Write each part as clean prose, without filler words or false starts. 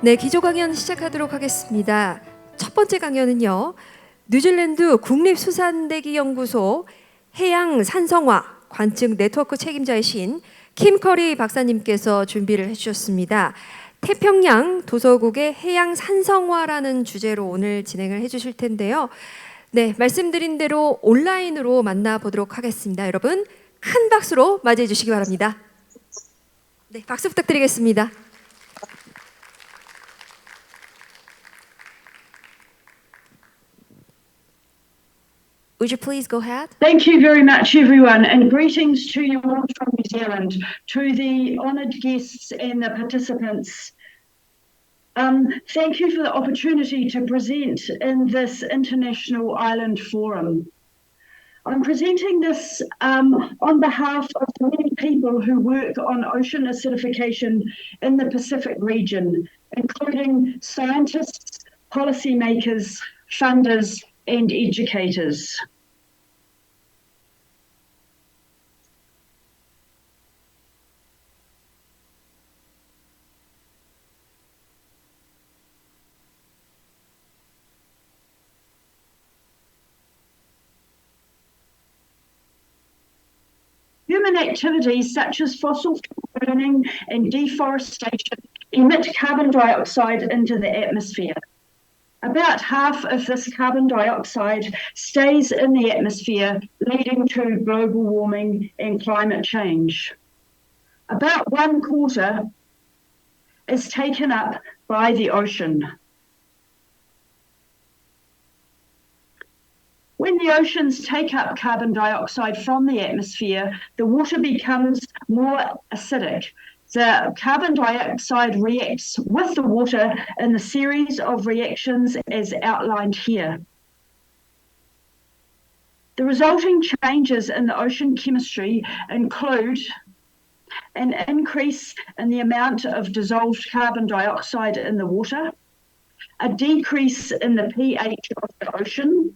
네, 기조 강연 시작하도록 하겠습니다. 첫 번째 강연은요, 뉴질랜드 국립수산대기연구소 해양산성화 관측 네트워크 책임자이신 킴 커리 박사님께서 준비를 해주셨습니다. 태평양 도서국의 해양산성화라는 주제로 오늘 진행을 해주실 텐데요. 네, 말씀드린 대로 온라인으로 만나보도록 하겠습니다. 여러분 큰 박수로 맞이해 주시기 바랍니다. 네, 박수 부탁드리겠습니다. Would you please go ahead? Thank you very much, everyone, and greetings to you all from New Zealand, to the honoured guests and the participants. Thank you for the opportunity to present in this International Island Forum. I'm presenting this on behalf of the many people who work on ocean acidification in the Pacific region, including scientists, policymakers, funders, and educators. Human activities such as fossil fuel burning and deforestation emit carbon dioxide into the atmosphere. About half of this carbon dioxide stays in the atmosphere, leading to global warming and climate change. About 1/4 is taken up by the ocean. When the oceans take up carbon dioxide from the atmosphere, the water becomes more acidic. The carbon dioxide reacts with the water in a series of reactions as outlined here. The resulting changes in the ocean chemistry include an increase in the amount of dissolved carbon dioxide in the water, a decrease in the pH of the ocean,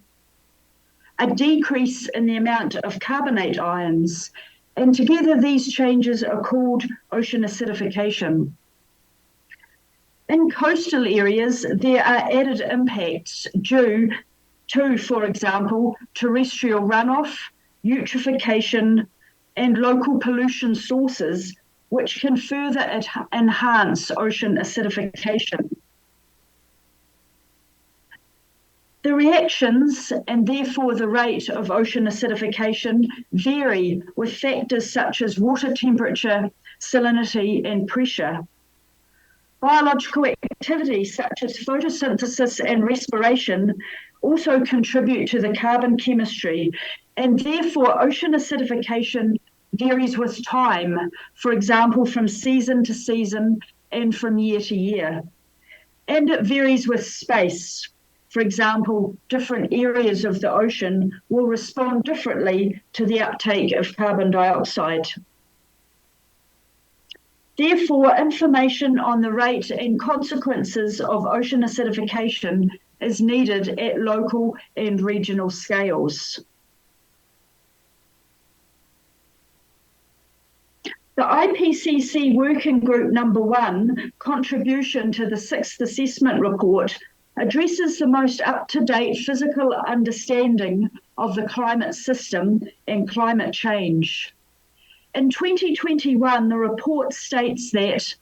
a decrease in the amount of carbonate ions, and together these changes are called ocean acidification. In coastal areas, there are added impacts due to, for example, terrestrial runoff, eutrophication, and local pollution sources, which can further enhance ocean acidification. The reactions, and therefore the rate of ocean acidification, vary with factors such as water temperature, salinity, and pressure. Biological activities such as photosynthesis and respiration also contribute to the carbon chemistry, and therefore ocean acidification varies with time, for example, from season to season and from year to year. And it varies with space. For example, different areas of the ocean will respond differently to the uptake of carbon dioxide. Therefore, information on the rate and consequences of ocean acidification is needed at local and regional scales. The IPCC Working Group Number 1 contribution to the 6th Assessment Report addresses the most up-to-date physical understanding of the climate system and climate change. In 2021, the report states that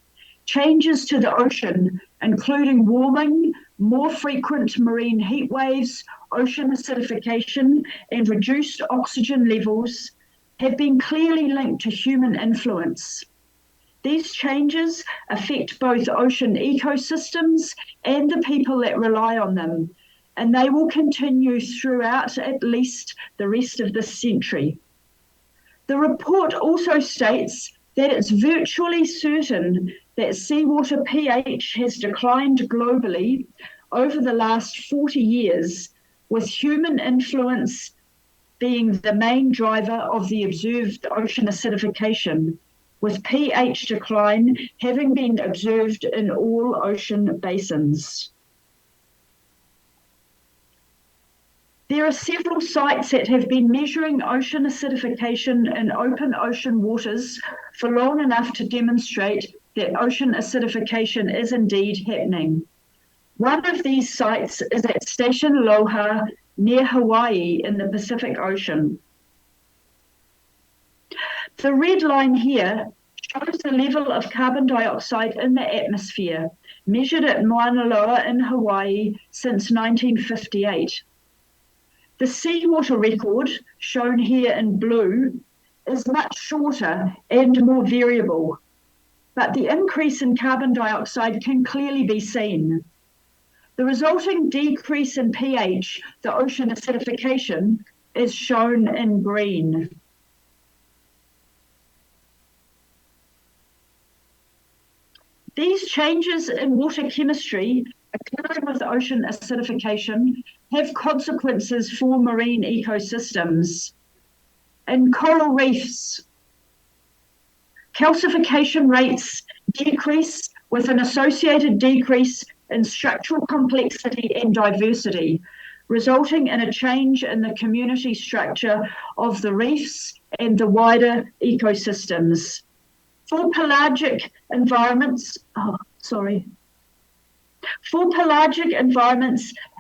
changes to the ocean, including warming, more frequent marine heat waves, ocean acidification, and reduced oxygen levels, have been clearly linked to human influence. These changes affect both ocean ecosystems and the people that rely on them, and they will continue throughout at least the rest of this century. The report also states that it's virtually certain that seawater pH has declined globally over the last 40 years, with human influence being the main driver of the observed ocean acidification, with pH decline having been observed in all ocean basins. There are several sites that have been measuring ocean acidification in open ocean waters for long enough to demonstrate that ocean acidification is indeed happening. One of these sites is at Station Aloha near Hawaii in the Pacific Ocean. The red line here shows the level of carbon dioxide in the atmosphere, measured at Mauna Loa in Hawaii since 1958. The seawater record, shown here in blue, is much shorter and more variable, but the increase in carbon dioxide can clearly be seen. The resulting decrease in pH, the ocean acidification, is shown in green. These changes in water chemistry occurring with ocean acidification have consequences for marine ecosystems. In coral reefs, calcification rates decrease with an associated decrease in structural complexity and diversity, resulting in a change in the community structure of the reefs and the wider ecosystems. For pelagic environments,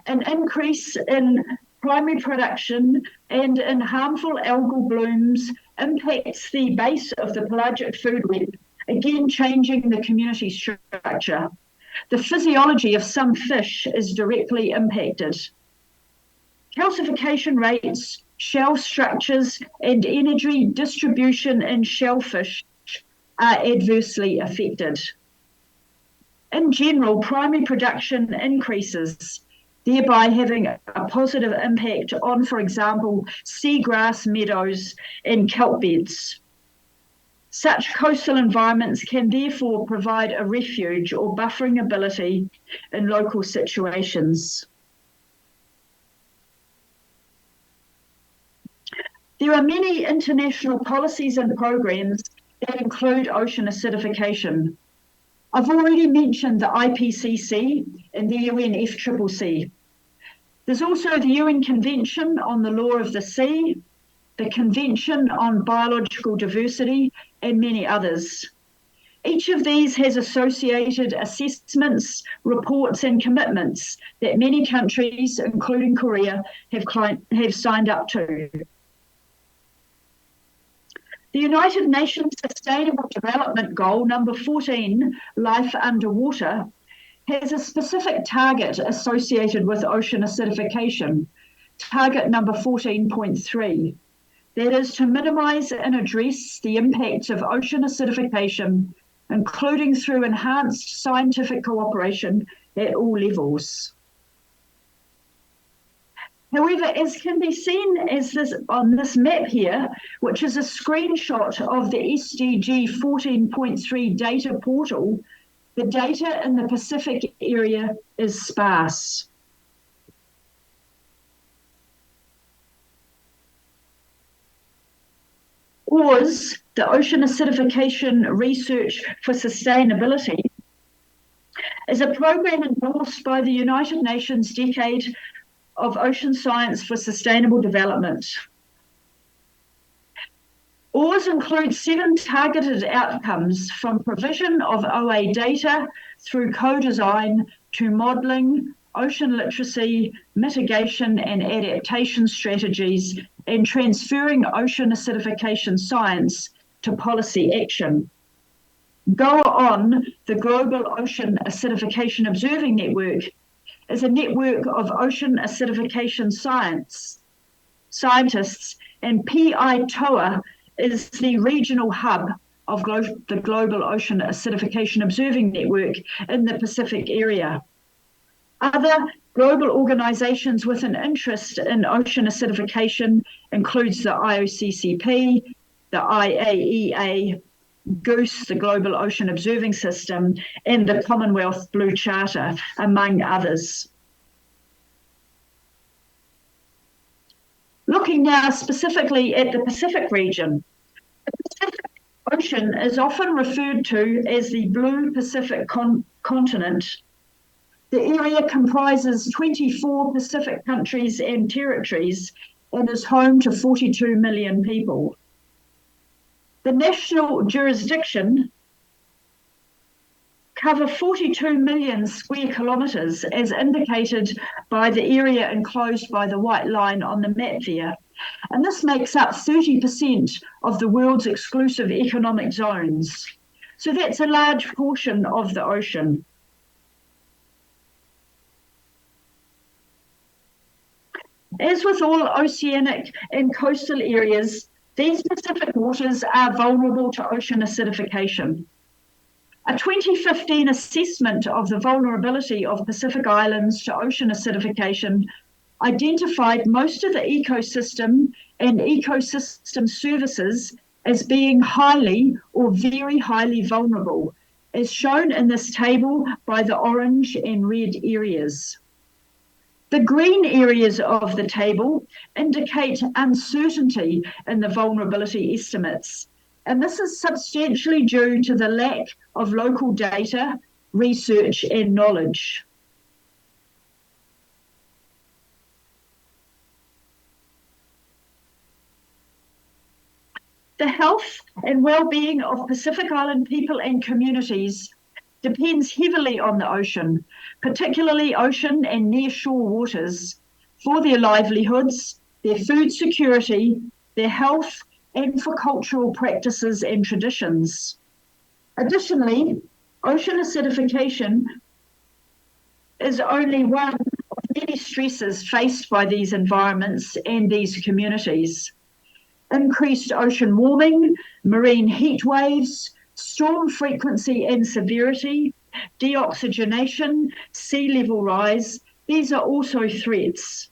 an increase in primary production and in harmful algal blooms impacts the base of the pelagic food web, again changing the community structure. The physiology of some fish is directly impacted. Calcification rates, shell structures, and energy distribution in shellfish are adversely affected. In general, primary production increases, thereby having a positive impact on, for example, seagrass meadows and kelp beds. Such coastal environments can therefore provide a refuge or buffering ability in local situations. There are many international policies and programs that include ocean acidification. I've already mentioned the IPCC and the UNFCCC. There's also the UN Convention on the Law of the Sea, the Convention on Biological Diversity, and many others. Each of these has associated assessments, reports, and commitments that many countries, including Korea, have signed up to. The United Nations Sustainable Development Goal number 14, Life Underwater, has a specific target associated with ocean acidification, target number 14.3. That is to minimize and address the impacts of ocean acidification, including through enhanced scientific cooperation at all levels. However, as can be seen on this map here, which is a screenshot of the SDG 14.3 data portal, the data in the Pacific area is sparse. OARS, the Ocean Acidification Research for Sustainability, is a program endorsed by the United Nations Decade of Ocean Science for Sustainable Development. OARS includes 7 targeted outcomes, from provision of OA data through co-design to modelling, ocean literacy, mitigation and adaptation strategies, and transferring ocean acidification science to policy action. GOA-ON, the Global Ocean Acidification Observing Network, is a network of ocean acidification scientists, and PITOA is the regional hub of the Global Ocean Acidification Observing Network in the Pacific area. Other global organizations with an interest in ocean acidification includes the IOCCP, the IAEA, GOOSE, the Global Ocean Observing System, and the Commonwealth Blue Charter, among others. Looking now specifically at the Pacific region, the Pacific Ocean is often referred to as the Blue Pacific continent. The area comprises 24 Pacific countries and territories and is home to 42 million people. The national jurisdiction cover 42 million square kilometres, as indicated by the area enclosed by the white line on the map there. And this makes up 30% of the world's exclusive economic zones. So that's a large portion of the ocean. As with all oceanic and coastal areas, these Pacific waters are vulnerable to ocean acidification. A 2015 assessment of the vulnerability of Pacific Islands to ocean acidification identified most of the ecosystem and ecosystem services as being highly or very highly vulnerable, as shown in this table by the orange and red areas. The green areas of the table indicate uncertainty in the vulnerability estimates, and this is substantially due to the lack of local data, research, and knowledge. The health and well-being of Pacific Island people and communities depends heavily on the ocean, particularly ocean and near-shore waters, for their livelihoods, their food security, their health, and for cultural practices and traditions. Additionally, ocean acidification is only one of many stresses faced by these environments and these communities. Increased ocean warming, marine heat waves, storm frequency and severity, deoxygenation, sea level rise, these are also threats.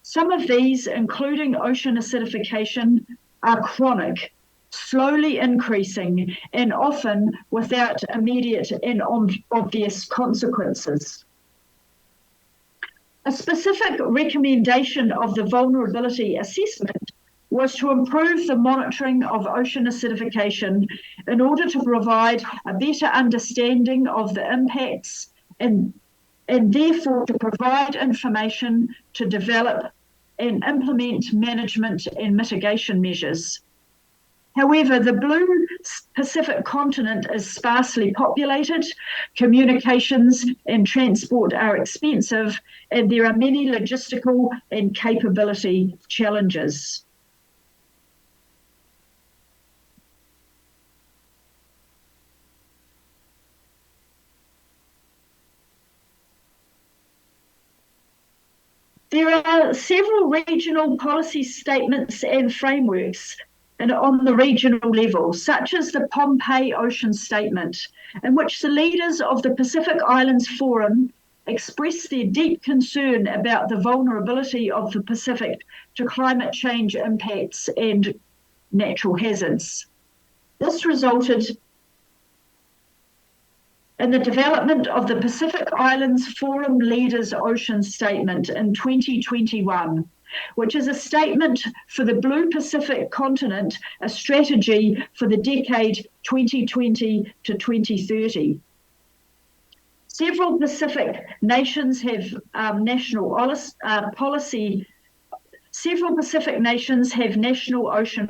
Some of these, including ocean acidification, are chronic, slowly increasing, and often without immediate and obvious consequences. A specific recommendation of the vulnerability assessment was to improve the monitoring of ocean acidification in order to provide a better understanding of the impacts and therefore to provide information to develop and implement management and mitigation measures. However, the blue Pacific continent is sparsely populated, communications and transport are expensive, and there are many logistical and capability challenges. There are several regional policy statements and frameworks on the regional level, such as the Pohnpei Ocean Statement, in which the leaders of the Pacific Islands Forum expressed their deep concern about the vulnerability of the Pacific to climate change impacts and natural hazards. This resulted in the development of the Pacific Islands Forum Leaders Ocean Statement in 2021, which is a statement for the Blue Pacific continent, a strategy for the decade 2020 to 2030. Several Pacific nations have national ocean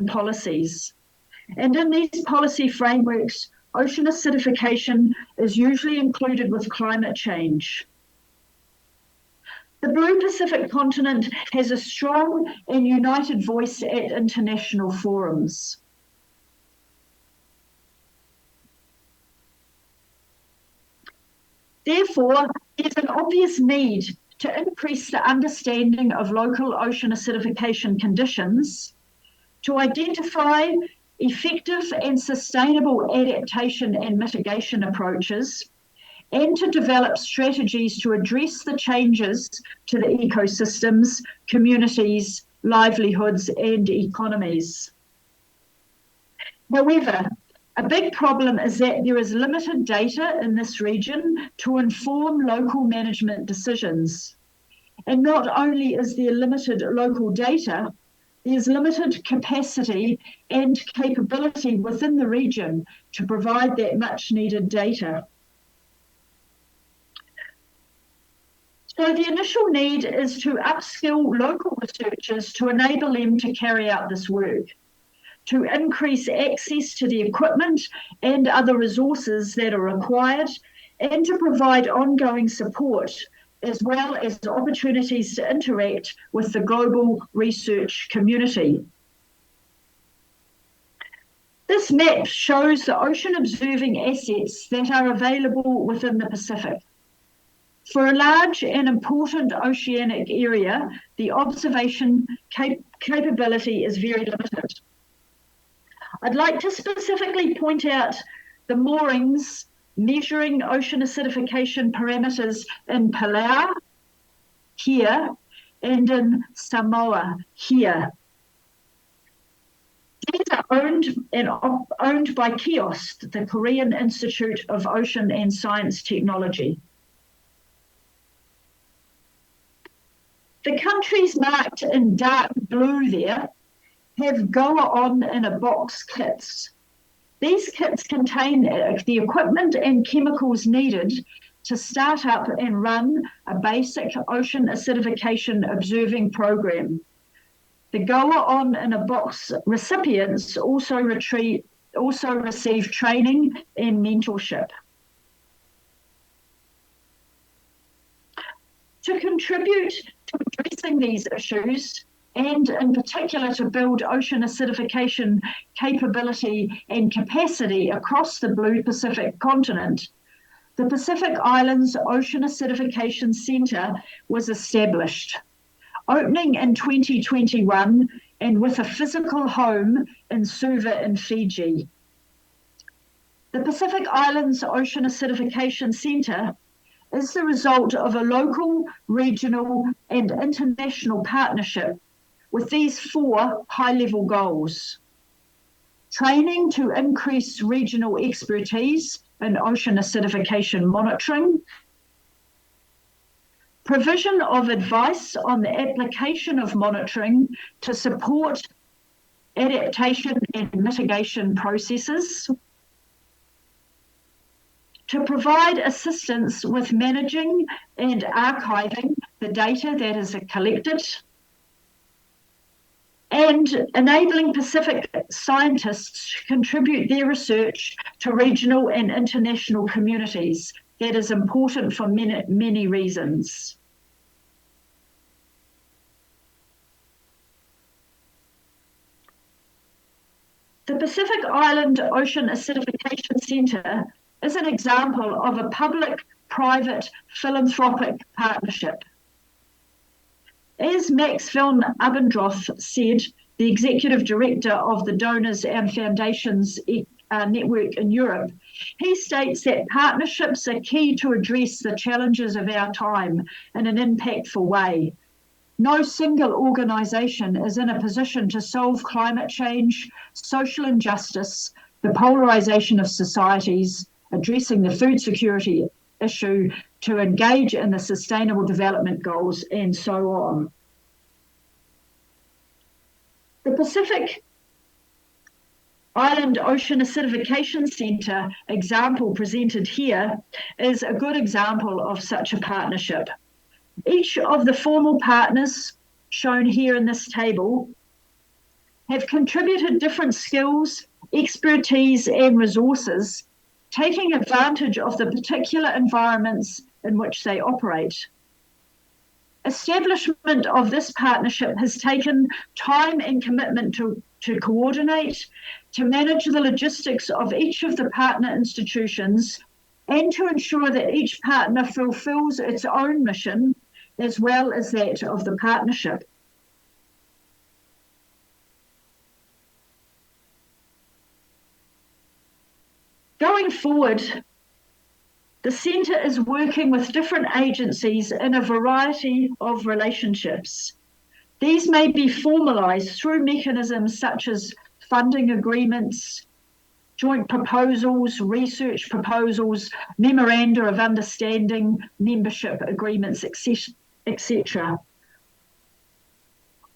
policies. And in these policy frameworks, ocean acidification is usually included with climate change. The Blue Pacific continent has a strong and united voice at international forums. Therefore, there's an obvious need to increase the understanding of local ocean acidification conditions, to identify effective and sustainable adaptation and mitigation approaches, and to develop strategies to address the changes to the ecosystems, communities, livelihoods, and economies. However, a big problem is that there is limited data in this region to inform local management decisions. And not only is there limited local data, there's limited capacity and capability within the region to provide that much needed data. So the initial need is to upskill local researchers to enable them to carry out this work, to increase access to the equipment and other resources that are required, and to provide ongoing support, as well as opportunities to interact with the global research community. This map shows the ocean observing assets that are available within the Pacific. For a large and important oceanic area, the observation capability is very limited. I'd like to specifically point out the moorings measuring ocean acidification parameters in Palau, here, and in Samoa, here. These are owned by KIOST, the Korean Institute of Ocean and Science Technology. The countries marked in dark blue there have go-on-in-a-box kits. These kits contain the equipment and chemicals needed to start up and run a basic ocean acidification observing program. The go-on-in-a-box recipients also receive training and mentorship. To contribute to addressing these issues, and in particular to build ocean acidification capability and capacity across the Blue Pacific continent, the Pacific Islands Ocean Acidification Centre was established, opening in 2021 and with a physical home in Suva in Fiji. The Pacific Islands Ocean Acidification Centre is the result of a local, regional, and international partnership with these 4 high-level goals: training to increase regional expertise in ocean acidification monitoring, provision of advice on the application of monitoring to support adaptation and mitigation processes, to provide assistance with managing and archiving the data that is collected, and enabling Pacific scientists to contribute their research to regional and international communities. That is important for many reasons. The Pacific Island Ocean Acidification Centre is an example of a public-private philanthropic partnership. As Max van Abendroth said, the executive director of the Donors and Foundations Network in Europe, he states that partnerships are key to address the challenges of our time in an impactful way. No single organisation is in a position to solve climate change, social injustice, the polarisation of societies, addressing the food security issue, to engage in the Sustainable Development Goals, and so on. The Pacific Island Ocean Acidification Centre example presented here is a good example of such a partnership. Each of the formal partners shown here in this table have contributed different skills, expertise, and resources, taking advantage of the particular environments in which they operate. Establishment of this partnership has taken time and commitment to coordinate, to manage the logistics of each of the partner institutions, and to ensure that each partner fulfills its own mission as well as that of the partnership. Going forward, the Centre is working with different agencies in a variety of relationships. These may be formalised through mechanisms such as funding agreements, joint proposals, research proposals, memoranda of understanding, membership agreements, etc.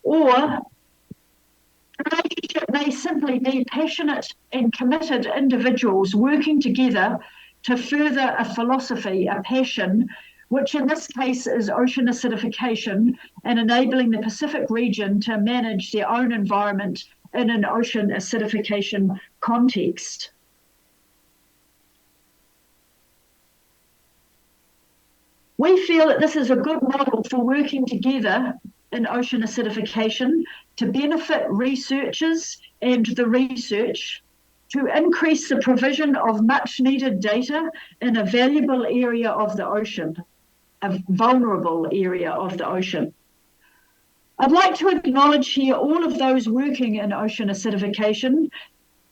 Or the relationship may simply be passionate and committed individuals working together to further a philosophy, a passion, which in this case is ocean acidification, and enabling the Pacific region to manage their own environment in an ocean acidification context. We feel that this is a good model for working together in ocean acidification to benefit researchers and the research, to increase the provision of much needed data in a valuable area of the ocean, a vulnerable area of the ocean. I'd like to acknowledge here all of those working in ocean acidification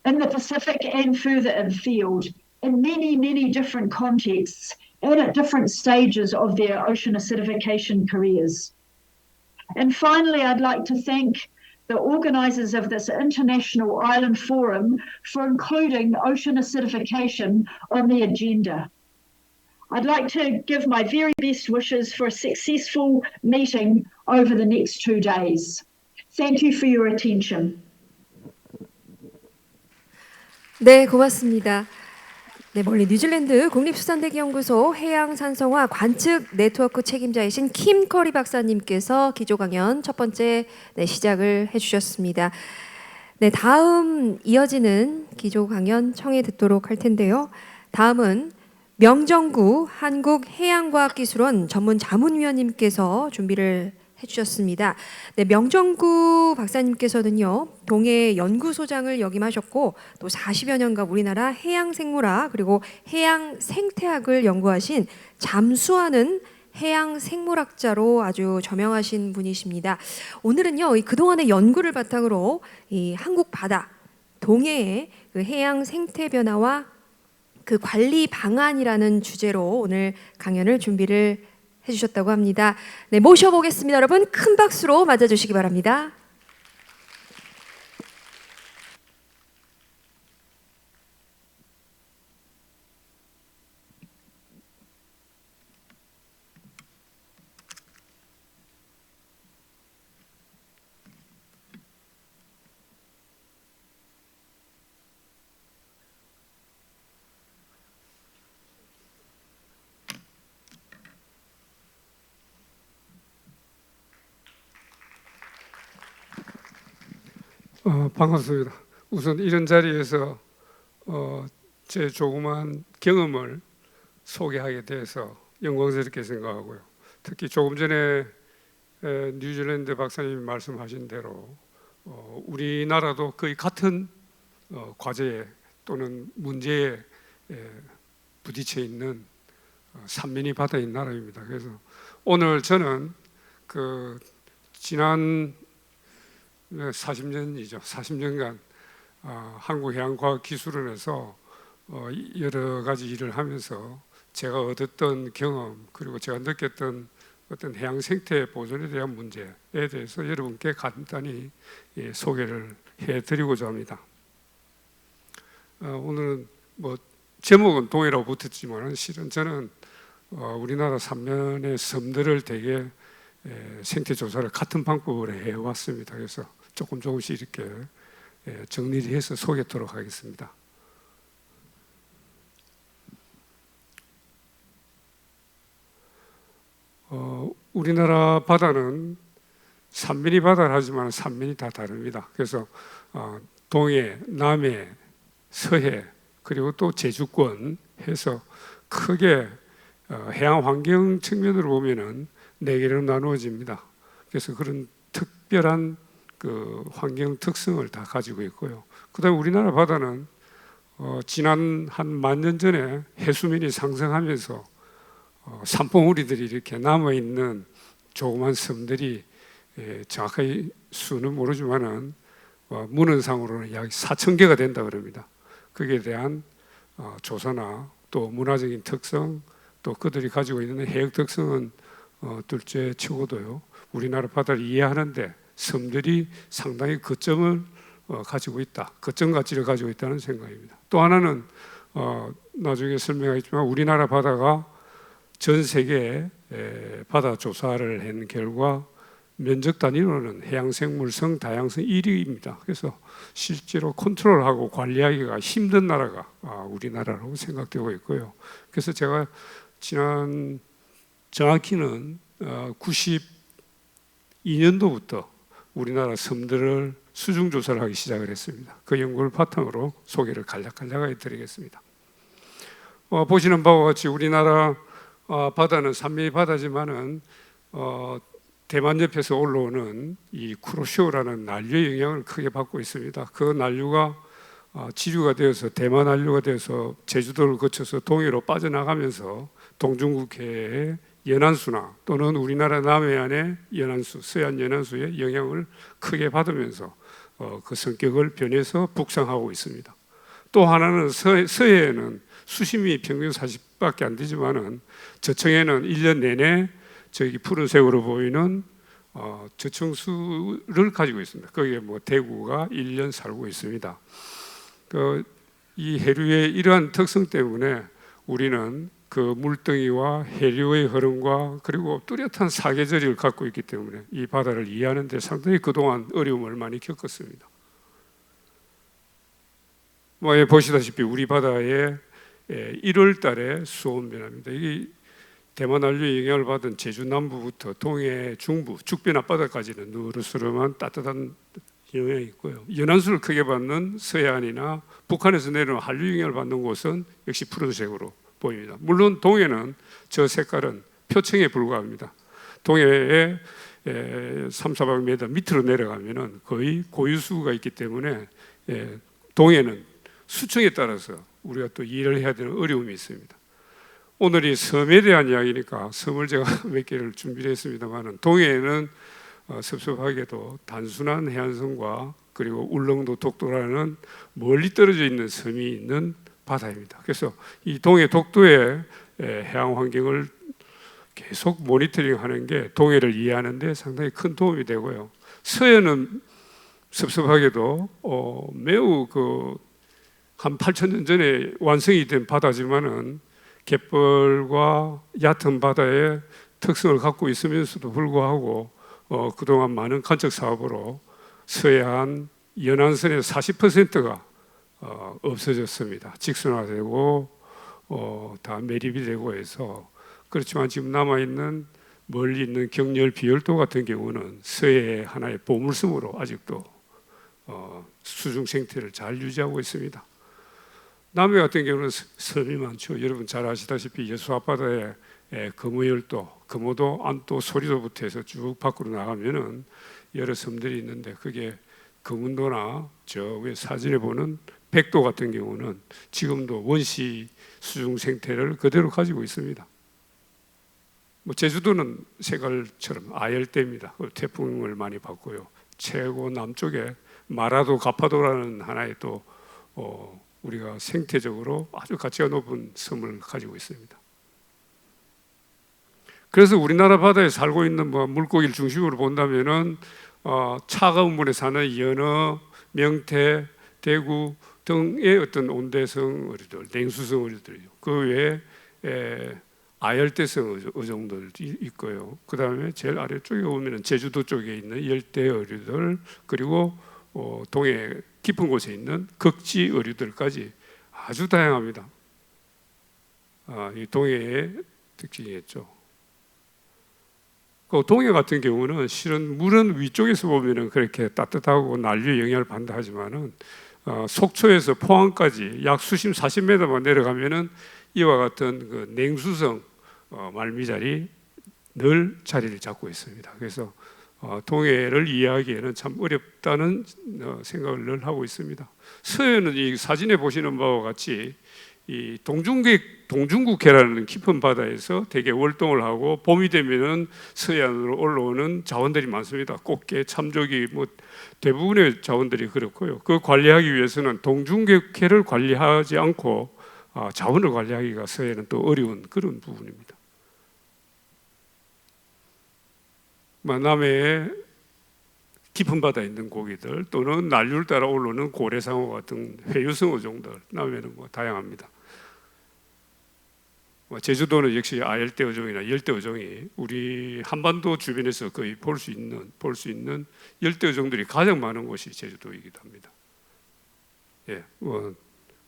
in the Pacific and further afield in many, many different contexts and at different stages of their ocean acidification careers. And finally, I'd like to thank the organisers of this International Island Forum for including ocean acidification on the agenda. I'd like to give my very best wishes for a successful meeting over the next 2 days. Thank you for your attention. 네, 고맙습니다. 네, 멀리 뉴질랜드 국립수산대기연구소 해양산성화 관측 네트워크 책임자이신 킴 커리 박사님께서 기조 강연 첫 번째 시작을 해주셨습니다. 네, 다음 이어지는 기조 강연 청해 듣도록 할 텐데요. 다음은 명정구 한국해양과학기술원 전문 자문위원님께서 준비를 해주셨습니다. 네, 명정구 박사님께서는요, 동해 연구소장을 역임하셨고 또 40여 년간 우리나라 해양생물학 그리고 해양생태학을 연구하신 잠수하는 해양생물학자로 아주 저명하신 분이십니다. 오늘은요, 그동안의 연구를 바탕으로 이 한국 바다, 동해의 그 해양 생태 변화와 그 관리 방안이라는 주제로 오늘 강연을 준비를 해주셨다고 합니다. 네, 모셔보겠습니다. 여러분 큰 박수로 맞아주시기 바랍니다. 반갑습니다. 우선 이런 자리에서 제 조그만 경험을 소개하게 돼서 영광스럽게 생각하고요. 특히 조금 전에 뉴질랜드 박사님이 말씀하신 대로 우리나라도 거의 같은 과제에 또는 문제에 부딪혀 있는 산민이 바다인 나라입니다. 그래서 오늘 저는 그 지난 40년이죠. 40년간 한국해양과학기술원에서 여러 가지 일을 하면서 제가 얻었던 경험 그리고 제가 느꼈던 어떤 해양 생태 보존에 대한 문제에 대해서 여러분께 간단히 소개를 해드리고자 합니다. 오늘은 뭐 제목은 동해라고 붙었지만 실은 저는 우리나라 삼면의 섬들을 되게 생태 조사를 같은 방법으로 해왔습니다. 그래서 조금씩 이렇게 정리를 해서 소개하도록 하겠습니다. 우리나라 바다는 산면이 바다를 하지만 산면이 다 다릅니다. 그래서 동해, 남해, 서해 그리고 또 제주권 해서 크게 해양 환경 측면으로 보면은 4개로 나누어집니다. 그래서 그런 특별한 그 환경 특성을 다 가지고 있고요. 그다음에 우리나라 바다는 지난 한 10,000년 전에 해수면이 상승하면서 산봉우리들이 이렇게 남아있는 조그만 섬들이 정확하게 수는 모르지만은 문헌상으로는 약 4,000개가 된다 그럽니다. 거기에 대한 조사나 또 문화적인 특성 또 그들이 가지고 있는 해역 특성은 둘째 치고도요, 우리나라 바다를 이해하는데 섬들이 상당히 거점을 가지고 있다, 거점 가치를 가지고 있다는 생각입니다. 또 하나는 나중에 설명하겠지만 우리나라 바다가 전 세계 바다 조사를 한 결과 면적 단위로는 해양생물성 다양성 1위입니다. 그래서 실제로 컨트롤하고 관리하기가 힘든 나라가 우리나라라고 생각되고 있고요. 그래서 제가 지난 정확히는 92년도부터 우리나라 섬들을 수중 조사를 하기 시작을 했습니다. 그 연구를 바탕으로 소개를 간략하게 드리겠습니다. 보시는 바와 같이 우리나라 바다는 산미 바다지만은 대만 옆에서 올라오는 이 쿠로쇼라는 난류의 영향을 크게 받고 있습니다. 그 난류가 지류가 되어서 대만 난류가 되어서 제주도를 거쳐서 동해로 빠져나가면서 동중국해의 연안수나 또는 우리나라 남해안의 연안수, 서해안 연안수의 영향을 크게 받으면서 그 성격을 변해서 북상하고 있습니다. 또 하나는 서해에는 수심이 평균 40밖에 안 되지만은 저층에는 1년 내내 저기 푸른색으로 보이는 저층수를 가지고 있습니다. 거기에 뭐 대구가 1년 살고 있습니다. 이 해류의 이러한 특성 때문에 우리는 그 물덩이와 해류의 흐름과 그리고 뚜렷한 사계절을 갖고 있기 때문에 이 바다를 이해하는 데 상당히 그동안 어려움을 많이 겪었습니다. 보시다시피 우리 바다에 1월 달에 수온 변화입니다. 이게 대만 난류의 영향을 받은 제주 남부부터 동해 중부, 죽변 앞바다까지는 누르스름한 따뜻한 영향이 있고요. 연안수를 크게 받는 서해안이나 북한에서 내려오는 한류 영향을 받는 곳은 역시 푸른색으로 보입니다. 물론 동해는 저 색깔은 표층에 불과합니다. 동해에 3, 400m 밑으로 내려가면은 거의 고유수가 있기 때문에 동해는 수층에 따라서 우리가 또 이해를 해야 되는 어려움이 있습니다. 오늘이 섬에 대한 이야기니까 섬을 제가 몇 개를 준비를 했습니다만 동해에는 섭섭하게도 단순한 해안선과 그리고 울릉도 독도라는 멀리 떨어져 있는 섬이 있는 바다입니다. 그래서 이 동해 독도의 해양 환경을 계속 모니터링하는 게 동해를 이해하는 데 상당히 큰 도움이 되고요. 서해는 섭섭하게도 매우 한 8,000년 전에 완성이 된 바다지만은 갯벌과 얕은 바다의 특성을 갖고 있으면서도 불구하고 그동안 많은 간척 사업으로 서해안 연안선의 40%가 없어졌습니다. 직선화되고 다 매립이 되고 해서 그렇지만 지금 남아있는 멀리 있는 경렬 비열도 같은 경우는 서해의 하나의 보물섬으로 아직도 수중 생태를 잘 유지하고 있습니다. 남해 같은 경우는 섬이 많죠. 여러분 잘 아시다시피 여수 앞바다에 금호열도, 금호도, 안도, 소리도부터 해서 쭉 밖으로 나가면은 여러 섬들이 있는데 그게 금운도나 저 위에 사진에 보는 백도 같은 경우는 지금도 원시 수중 생태를 그대로 가지고 있습니다. 제주도는 색깔처럼 아열대입니다. 태풍을 많이 받고요. 최고 남쪽에 마라도 가파도라는 하나의 또 우리가 생태적으로 아주 가치가 높은 섬을 가지고 있습니다. 그래서 우리나라 바다에 살고 있는 물고기를 중심으로 본다면은 차가운 물에 사는 연어, 명태, 대구 등의 어떤 온대성 어류들, 냉수성 어류들, 그 외에 아열대성 어종들이 있고요. 그 다음에 제일 아래쪽에 보면은 제주도 쪽에 있는 열대 어류들, 그리고 동해 깊은 곳에 있는 극지 어류들까지 아주 다양합니다. 이 동해의 특징이겠죠. 그 동해 같은 경우는 실은 물은 위쪽에서 보면은 그렇게 따뜻하고 난류의 영향을 받는다 하지만은 속초에서 포항까지 약 수심 40m만 내려가면은 이와 같은 그 냉수성 말미잘이 늘 자리를 잡고 있습니다. 그래서 동해를 이해하기에는 참 어렵다는 생각을 늘 하고 있습니다. 서해는 이 사진에 보시는 바와 같이 이 동중국해라는 깊은 바다에서 대개 월동을 하고 봄이 되면은 서해안으로 올라오는 자원들이 많습니다. 꽃게, 참조기, 대부분의 자원들이 그렇고요. 그 관리하기 위해서는 동중국해를 관리하지 않고 자원을 관리하기가 서해는 또 어려운 그런 부분입니다. 남해에 깊은 바다에 있는 고기들 또는 난류를 따라 올라오는 고래상어 같은 회유성 어종들, 남해는 다양합니다. 제주도는 역시 아열대 어종이나 열대 어종이 우리 한반도 주변에서 거의 볼 수 있는 열대 어종들이 가장 많은 곳이 제주도이기도 합니다.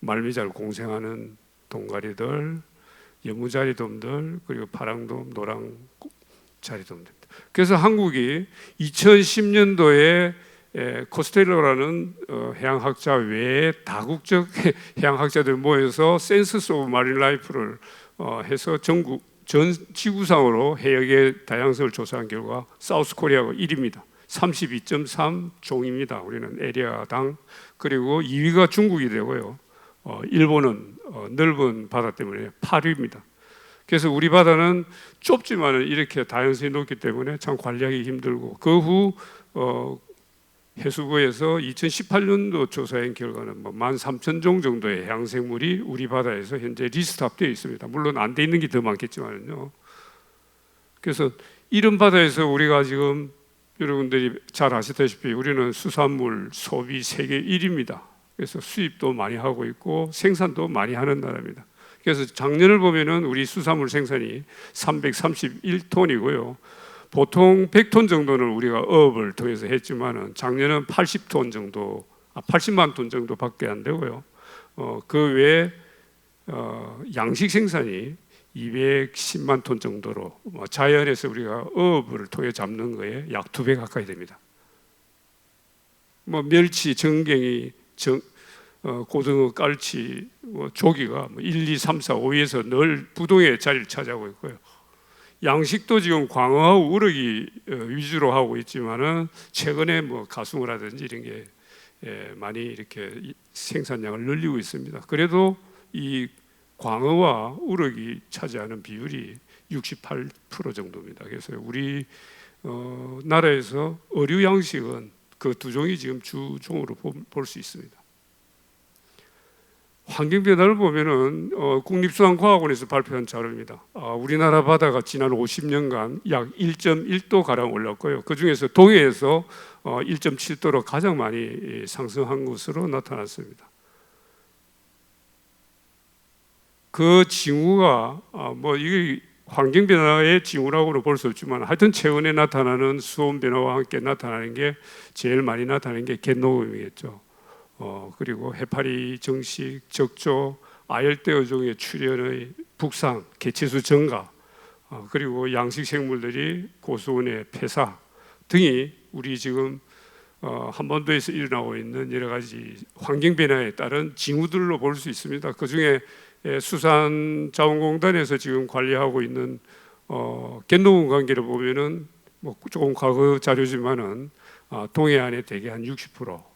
말미잘 공생하는 동가리들, 여무자리돔들, 그리고 파랑돔, 노랑자리돔들. 그래서 한국이 2010년도에 코스텔로라는 해양학자 외에 다국적 해양학자들 모여서 센서스 오브 마린 라이프를 해서 전 지구상으로 해역의 다양성을 조사한 결과 사우스 코리아가 1위입니다. 32.3 종입니다. 우리는 에리아당. 그리고 2위가 중국이 되고요. 일본은 넓은 바다 때문에 8위입니다. 그래서 우리 바다는 좁지만은 이렇게 다양성이 높기 때문에 참 관리하기 힘들고, 그 후 해수부에서 2018년도 조사한 결과는 13,000종 정도의 해양생물이 우리 바다에서 현재 리스트업되어 있습니다. 물론 안 돼 있는 게 더 많겠지만요. 그래서 이런 바다에서 우리가 지금 여러분들이 잘 아시다시피 우리는 수산물 소비 세계 1위입니다. 그래서 수입도 많이 하고 있고 생산도 많이 하는 나라입니다. 그래서 작년을 보면은 우리 수산물 생산이 331톤이고요. 보통 100톤 정도는 우리가 어업을 통해서 했지만은 작년은 80톤 정도, 80만 톤 정도밖에 안 되고요. 그 외에 양식 생산이 210만 톤 정도로 자연에서 우리가 어업을 통해 잡는 거에 약 2배 가까이 됩니다. 멸치, 정갱이, 고등어, 깔치, 조기가 1, 2, 3, 4, 5위에서 늘 부동의 자리를 차지하고 있고요. 양식도 지금 광어하고 우럭이 위주로 하고 있지만은 최근에 가숭어라든지 이런 게 많이 이렇게 생산량을 늘리고 있습니다. 그래도 이 광어와 우럭이 차지하는 비율이 68% 정도입니다. 그래서 우리 나라에서 어류 양식은 그 두 종이 지금 주종으로 볼 수 있습니다. 환경 변화를 보면은 국립수산과학원에서 발표한 자료입니다. 우리나라 바다가 지난 50년간 약 1.1도 가량 올랐고요. 그 중에서 동해에서 1.7도로 가장 많이 상승한 것으로 나타났습니다. 그 징후가 이게 환경 변화의 징후라고는 볼 수 없지만 하여튼 최근에 나타나는 수온 변화와 함께 나타나는 게 제일 많이 나타나는 게 갯녹음이겠죠. 그리고 해파리 정식, 적조, 아열대 어종의 출현의 북상, 개체수 증가, 그리고 양식 생물들이 고수온의 폐사 등이 우리 지금 한반도에서 일어나고 있는 여러 가지 환경 변화에 따른 징후들로 볼 수 있습니다. 그 중에 수산자원공단에서 지금 관리하고 있는 갯녹음 관계를 보면은 조금 과거 자료지만은 동해안에 대개 한 60%,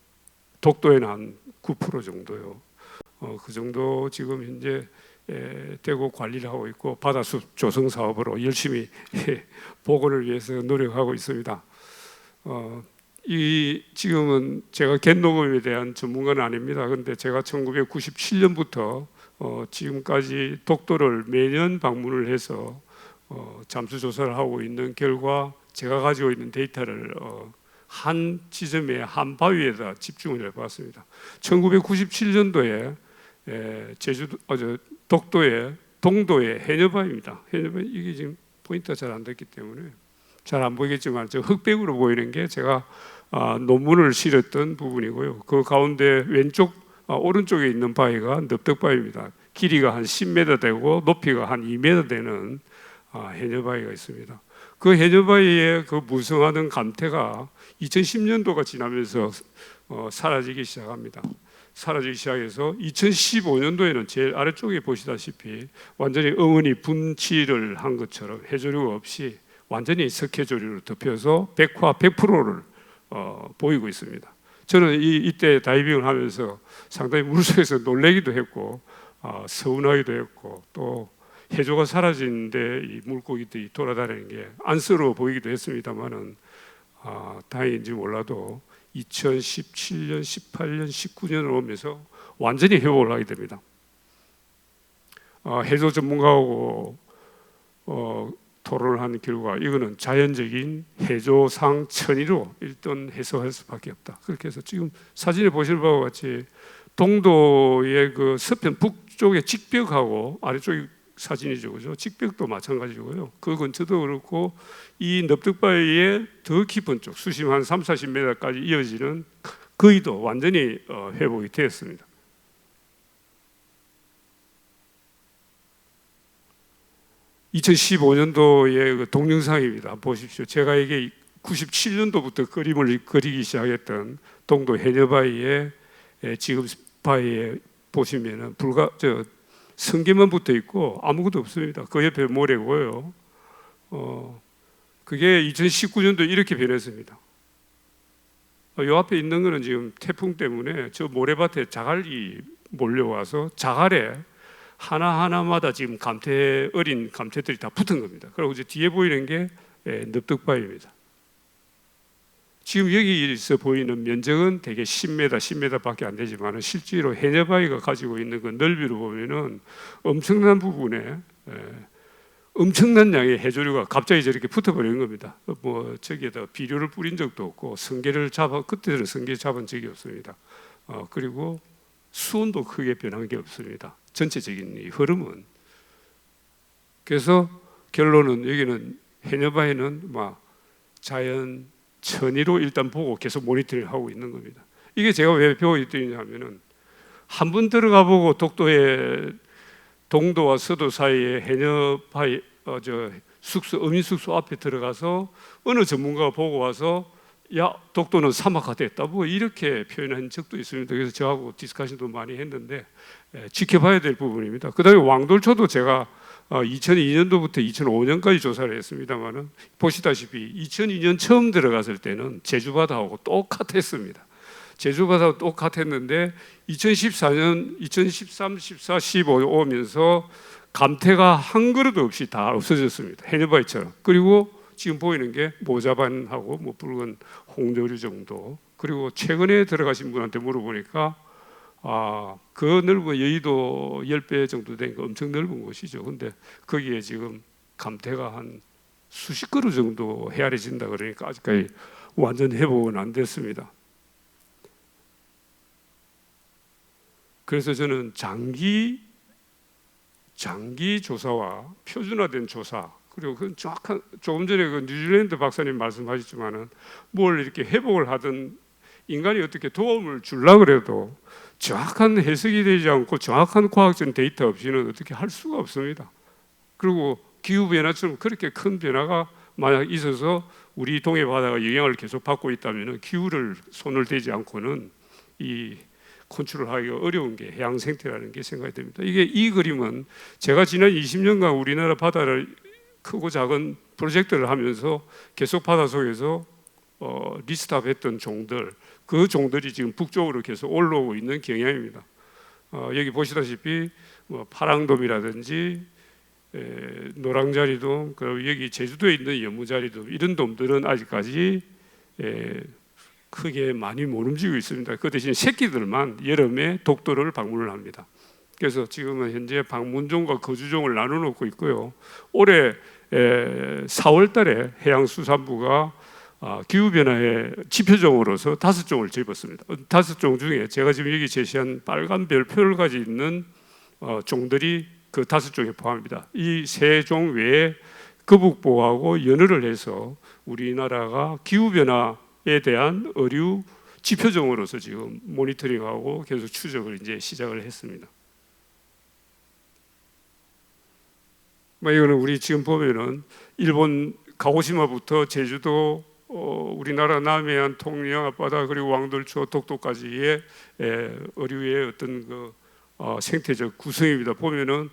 독도에는 한 9% 정도요. 그 정도 지금 현재 되고 관리를 하고 있고 바다숲 조성 사업으로 열심히 복원을 위해서 노력하고 있습니다. 지금은 제가 갯녹음에 대한 전문가는 아닙니다. 그런데 제가 1997년부터 지금까지 독도를 매년 방문을 해서 잠수 조사를 하고 있는 결과 제가 가지고 있는 데이터를 한 지점에 한 바위에다 집중을 해봤습니다. 1997년도에 독도의 동도의 해녀바위입니다. 해녀바위 이게 지금 포인트가 잘 안 됐기 때문에 잘 안 보이겠지만 저 흑백으로 보이는 게 제가 논문을 실었던 부분이고요. 그 가운데 오른쪽에 있는 바위가 넓덕바위입니다. 길이가 한 10m 되고 높이가 한 2m 되는 해녀바위가 있습니다. 그 해녀바위의 그 무성하는 감태가 2010년도가 지나면서 사라지기 시작합니다. 사라지기 시작해서 2015년도에는 제일 아래쪽에 보시다시피 완전히 어머니 분치를 한 것처럼 해조류가 없이 완전히 석회조류로 덮여서 백화 100%를 보이고 있습니다. 저는 이때 다이빙을 하면서 상당히 물속에서 놀래기도 했고 서운하기도 했고 또 해조가 사라지는데 이 물고기들이 돌아다니는 게 안쓰러워 보이기도 했습니다만은 다행인지 몰라도 2017년, 18년, 19년을 오면서 완전히 회복을 하게 됩니다. 해조 전문가하고 토론을 한 결과 이거는 자연적인 해조상 천위로 일단 해석할 수밖에 없다. 그렇게 해서 지금 사진에 보실 바와 같이 동도의 그 서편 북쪽의 직벽하고 아래쪽이 사진이죠, 그죠? 직벽도 마찬가지고요. 그 근처도 그렇고 이 넓덕바위의 더 깊은 쪽 수심 한 3, 40m까지 이어지는 거의도 완전히 회복이 되었습니다. (2015년도의) 그 동영상입니다. 보십시오. 제가 이게 97년도부터 그림을 그리기 시작했던 동도 해녀바위의 지금 바위에 보시면은 성게만 붙어 있고 아무것도 없습니다. 그 옆에 모래고요. 그게 2019년도 이렇게 변했습니다. 요 앞에 있는 거는 지금 태풍 때문에 저 모래밭에 자갈이 몰려와서 자갈에 하나하나마다 지금 어린 감태들이 다 붙은 겁니다. 그리고 이제 뒤에 보이는 게 늪득바위입니다. 지금 여기서 보이는 면적은 대개 10m, 10m밖에 안 되지만 실제로 해녀바위가 가지고 있는 그 넓이로 보면은 엄청난 부분에 엄청난 양의 해조류가 갑자기 저렇게 붙어버리는 겁니다. 뭐 저기에다 비료를 뿌린 적도 없고 그때는 성게 잡은 적이 없습니다. 그리고 수온도 크게 변한 게 없습니다. 전체적인 이 흐름은. 그래서 결론은 여기는 해녀바위는 막 자연 천의로 일단 보고 계속 모니터링 하고 있는 겁니다. 이게 제가 왜 배워있더냐면은 한 번 들어가 보고 독도의 동도와 서도 사이에 해녀바위 어민숙소 앞에 들어가서 어느 전문가가 보고 와서 야 독도는 사막화됐다 뭐 이렇게 표현한 적도 있습니다. 그래서 저하고 디스커션도 많이 했는데 지켜봐야 될 부분입니다. 그다음에 왕돌초도 제가 2002년도부터 2005년까지 조사를 했습니다만은 보시다시피 2002년 처음 들어갔을 때는 제주바다하고 똑같았습니다. 제주바다하고 똑같았는데 2014년, 2013, 14, 15 오면서 감태가 한 그릇 없이 다 없어졌습니다. 해녀바위처럼. 그리고 지금 보이는 게 모자반하고 뭐 붉은 홍조류 정도. 그리고 최근에 들어가신 분한테 물어보니까 그 넓은 여의도 10배 정도 되니까 엄청 넓은 곳이죠. 근데 거기에 지금 감태가 한 수십 그루 정도 헤아려진다 그러니까 아직까지 완전 회복은 안 됐습니다. 그래서 저는 장기 조사와 표준화된 조사 그리고 그 정확한 조금 전에 그 뉴질랜드 박사님 말씀하셨지만은 뭘 이렇게 회복을 하든 인간이 어떻게 도움을 주려고 그래도 정확한 해석이 되지 않고 정확한 과학적 데이터 없이는 어떻게 할 수가 없습니다. 그리고 기후변화처럼 그렇게 큰 변화가 만약 있어서 우리 동해 바다가 영향을 계속 받고 있다면 기후를 손을 대지 않고는 이 컨트롤하기가 어려운 게 해양 생태라는 게 생각이 됩니다. 이 그림은 제가 지난 20년간 우리나라 바다를 크고 작은 프로젝트를 하면서 계속 바다 속에서 리스트업했던 종들 그 종들이 지금 북쪽으로 계속 올라오고 있는 경향입니다. 여기 보시다시피 뭐 파랑돔이라든지 노랑자리돔 그리고 여기 제주도에 있는 여무자리돔 이런 돔들은 아직까지 크게 많이 못 움직이고 있습니다. 그 대신 새끼들만 여름에 독도를 방문을 합니다. 그래서 지금은 현재 방문종과 거주종을 나눠놓고 있고요. 올해 4월 달에 해양수산부가 기후변화의 지표종으로서 5종을 집었습니다. 5종 중에 제가 지금 여기 제시한 빨간 별표를 가지고 있는 종들이 그 5종에 포함합니다. 이 3종 외에 거북보하고 연어를 해서 우리나라가 기후변화에 대한 어류 지표종으로서 지금 모니터링하고 계속 추적을 이제 시작을 했습니다. 이거는 우리 지금 보면은 일본 가고시마부터 제주도, 우리나라 남해안, 통영 앞바다 그리고 왕돌초, 독도까지의 어류의 어떤 그 생태적 구성입니다. 보면은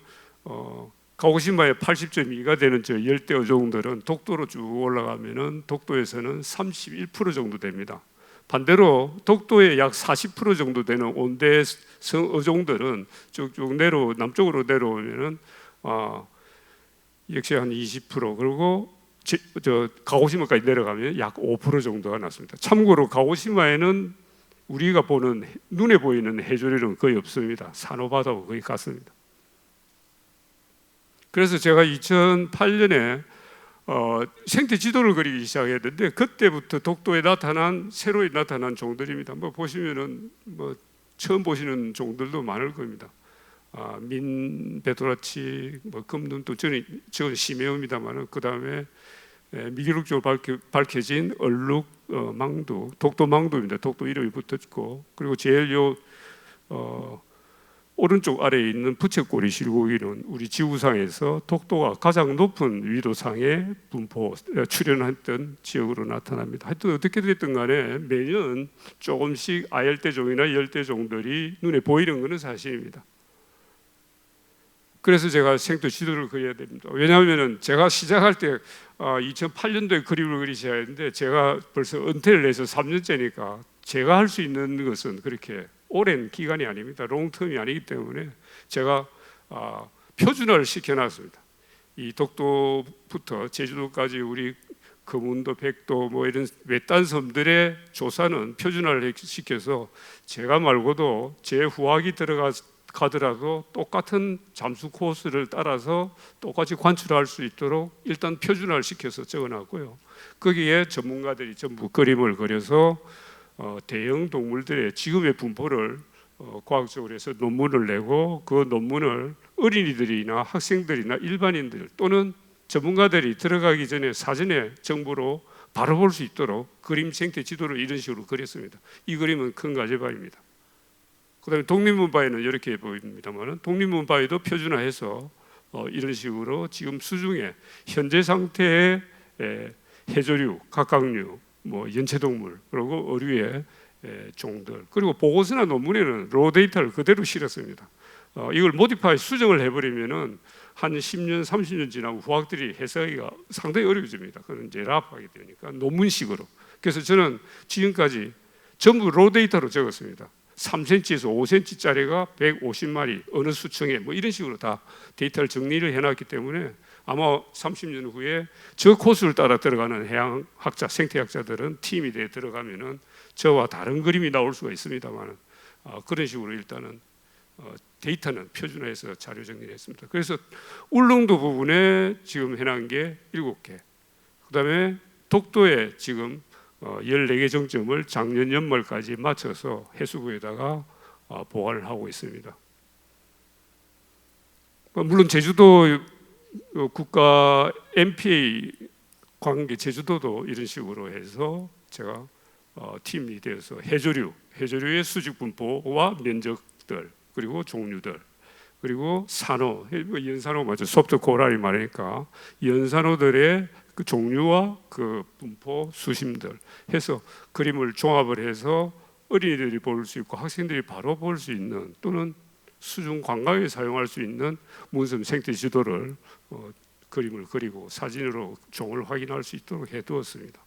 가고시마의 80.2가 되는 저 열대 어종들은 독도로 쭉 올라가면은 독도에서는 31% 정도 됩니다. 반대로 독도의 약 40% 정도 되는 온대성 어종들은 쭉쭉 남쪽으로 내려오면은 역시 한 20% 그리고 가고시마까지 내려가면 약 5% 정도가 났습니다. 참고로 가고시마에는 우리가 보는 눈에 보이는 해조류는 거의 없습니다. 산호바다하고 거의 같습니다. 그래서 제가 2008년에 생태 지도를 그리기 시작했는데 그때부터 독도에 새로 나타난 종들입니다. 뭐 보시면은 뭐 처음 보시는 종들도 많을 겁니다. 민배도라치, 뭐 금눈도 저는 심해옵니다만은 그 다음에 미기록적으로 밝혀진 얼룩 망두, 독도 망두입니다. 독도 이름이 붙었고 그리고 제일 오른쪽 아래에 있는 부채꼬리 실고기는 우리 지구상에서 독도가 가장 높은 위도상에 출현했던 지역으로 나타납니다. 하여튼 어떻게 됐든 간에 매년 조금씩 아열대종이나 열대종들이 눈에 보이는 것은 사실입니다. 그래서 제가 생태 지도를 그려야 됩니다. 왜냐하면 제가 시작할 때 2008년도에 그림을 그리셔야 했는데 제가 벌써 은퇴를 해서 3년째니까 제가 할 수 있는 것은 그렇게 오랜 기간이 아닙니다. 롱텀이 아니기 때문에 제가 표준화를 시켜놨습니다. 이 독도부터 제주도까지 우리 금운도, 백도 뭐 이런 외딴 섬들의 조사는 표준화를 시켜서 제가 말고도 제 후학이 가더라도 똑같은 잠수 코스를 따라서 똑같이 관출할 수 있도록 일단 표준화를 시켜서 적어놨고요. 거기에 전문가들이 전부 그림을 그려서 대형 동물들의 지금의 분포를 과학적으로 해서 논문을 내고 그 논문을 어린이들이나 학생들이나 일반인들 또는 전문가들이 들어가기 전에 사전에 정보로 바로 볼 수 있도록 그림 생태 지도를 이런 식으로 그렸습니다. 이 그림은 큰 가지바위입니다. 그다음에 독립문바위는 이렇게 보입니다만 독립문바위도 표준화해서 이런 식으로 지금 수중에 현재 상태의 해조류, 각각류, 뭐 연체동물 그리고 어류의 종들 그리고 보고서나 논문에는 로 데이터를 그대로 실었습니다. 이걸 모디파이 수정을 해버리면은 한 10년, 30년 지나고 후학들이 해석하기가 상당히 어려워집니다. 그건 이제 랍하게 되니까 논문식으로. 그래서 저는 지금까지 전부 로 데이터로 적었습니다. 3cm에서 5cm짜리가 150마리 어느 수청에 뭐 이런 식으로 다 데이터를 정리를 해놨기 때문에 아마 30년 후에 저 코스를 따라 들어가는 해양학자, 생태학자들은 팀이 돼 들어가면은 저와 다른 그림이 나올 수가 있습니다만 그런 식으로 일단은 데이터는 표준화해서 자료 정리를 했습니다. 그래서 울릉도 부분에 지금 해놓은 게 7개, 그 다음에 독도에 지금 14개 정점을 작년 연말까지 맞춰서 해수부에다가 보관을 하고 있습니다. 물론 제주도 국가 MPA 관계 제주도도 이런 식으로 해서 제가 팀이 되어서 해조류의 수직 분포와 면적들 그리고 종류들 그리고 산호, 연산호 맞죠? 소프트 코랄이 말하니까 연산호들의 그 종류와 그 분포 수심들 해서 그림을 종합을 해서 어린이들이 볼 수 있고 학생들이 바로 볼 수 있는 또는 수중 관광에 사용할 수 있는 문섬 생태 지도를 그림을 그리고 사진으로 종을 확인할 수 있도록 해두었습니다.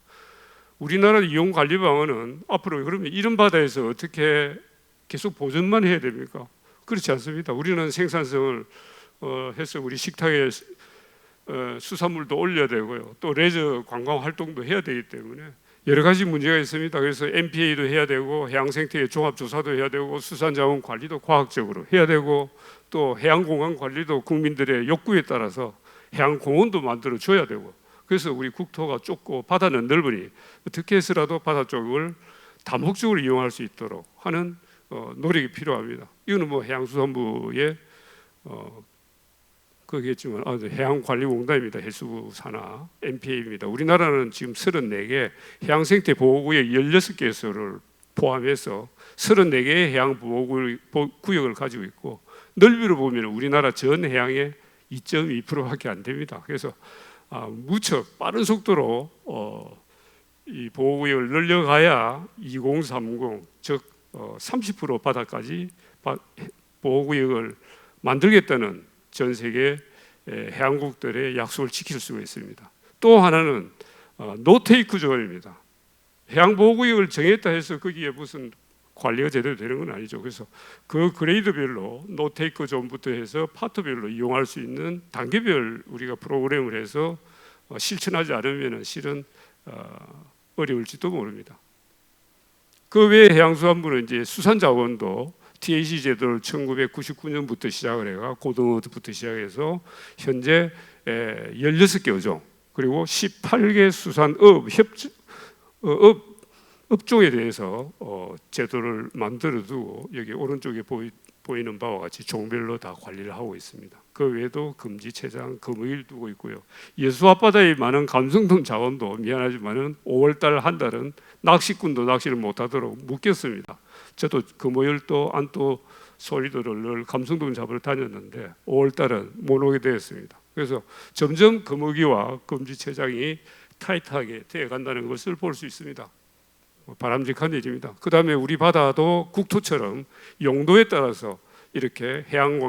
우리나라 이용 관리 방안은 앞으로 그러면 이런 바다에서 어떻게 계속 보존만 해야 됩니까? 그렇지 않습니다. 우리는 생산성을 해서 우리 식탁에 수산물도 올려야 되고요. 또 레저 관광 활동도 해야 되기 때문에 여러 가지 문제가 있습니다. 그래서 MPA도 해야 되고 해양생태 종합조사도 해야 되고 수산자원 관리도 과학적으로 해야 되고 또 해양공간 관리도 국민들의 욕구에 따라서 해양공원도 만들어 줘야 되고 그래서 우리 국토가 좁고 바다는 넓으니 어떻게 해서라도 바다 쪽을 다목적으로 이용할 수 있도록 하는 노력이 필요합니다. 이거는 뭐 해양수산부의 그겠지만 해양관리공단입니다. 해수부 산하 MPA입니다. 우리나라는 지금 34개 해양생태 보호구역 16개소를 포함해서 34개의 해양보호구역을 가지고 있고 넓이로 보면 우리나라 전 해양의 2.2%밖에 안 됩니다. 그래서 무척 빠른 속도로 이 보호구역을 늘려가야 2030, 즉 30% 바다까지 보호구역을 만들겠다는 전 세계 해양국들의 약속을 지킬 수가 있습니다. 또 하나는 노테이크 존입니다. 해양보호구역을 정했다 해서 거기에 무슨 관리가 제대로 되는 건 아니죠. 그래서 그 그레이드별로 노테이크 존부터 해서 파트별로 이용할 수 있는 단계별 우리가 프로그램을 해서 실천하지 않으면 실은 어려울지도 모릅니다. 그 외에 해양수산부는 이제 수산자원도 TAC 제도를 1999년부터 시작을 해가 고등어부터 시작해서 현재 16개 어종 그리고 18개 수산업 업종에 대해서 제도를 만들어두고 여기 오른쪽에 보이는 바와 같이 종별로 다 관리를 하고 있습니다. 그 외에도 금지체장, 금어일 두고 있고요. 예수 앞바다에 많은 감성돔 자원도 미안하지만은 5월달 한 달은 낚시꾼도 낚시를 못하도록 묶였습니다. 저도 금어일도 안또 소리도를 늘 감성돔 잡으러 다녔는데 5월달은 못 오게 되었습니다. 그래서 점점 금어기와 금지체장이 타이트하게 되어간다는 것을 볼 수 있습니다. 바람직한 일입니다. 그 다음에 우리 바다도 국토처럼 용도에 따라서 이렇게 해양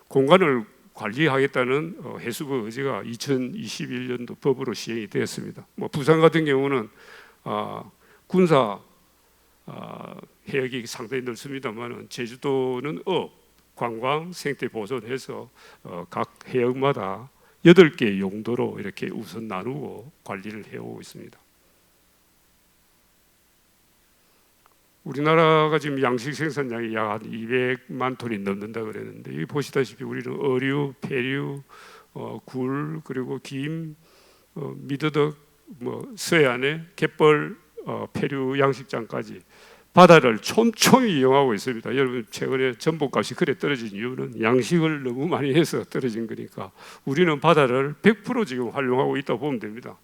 공간을 관리하겠다는 해수부 의제가 2021년도 법으로 시행이 되었습니다. 뭐 부산 같은 경우는 군사 해역이 상당히 넓습니다만 제주도는 업, 관광, 생태 보존해서 각 해역마다 8개 용도로 이렇게 우선 나누고 관리를 해오고 있습니다. 우리나라가 지금 양식 생산량이 약 한 200만 톤이 넘는다 그랬는데 여기 보시다시피 우리는 어류, 폐류, 굴 그리고 김, 미더덕, 뭐 서해안에 갯벌, 폐류 양식장까지 바다를 촘촘히 이용하고 있습니다. 여러분 최근에 전복값이 그래 떨어진 이유는 양식을 너무 많이 해서 떨어진 거니까 우리는 바다를 100% 지금 활용하고 있다고 보면 됩니다.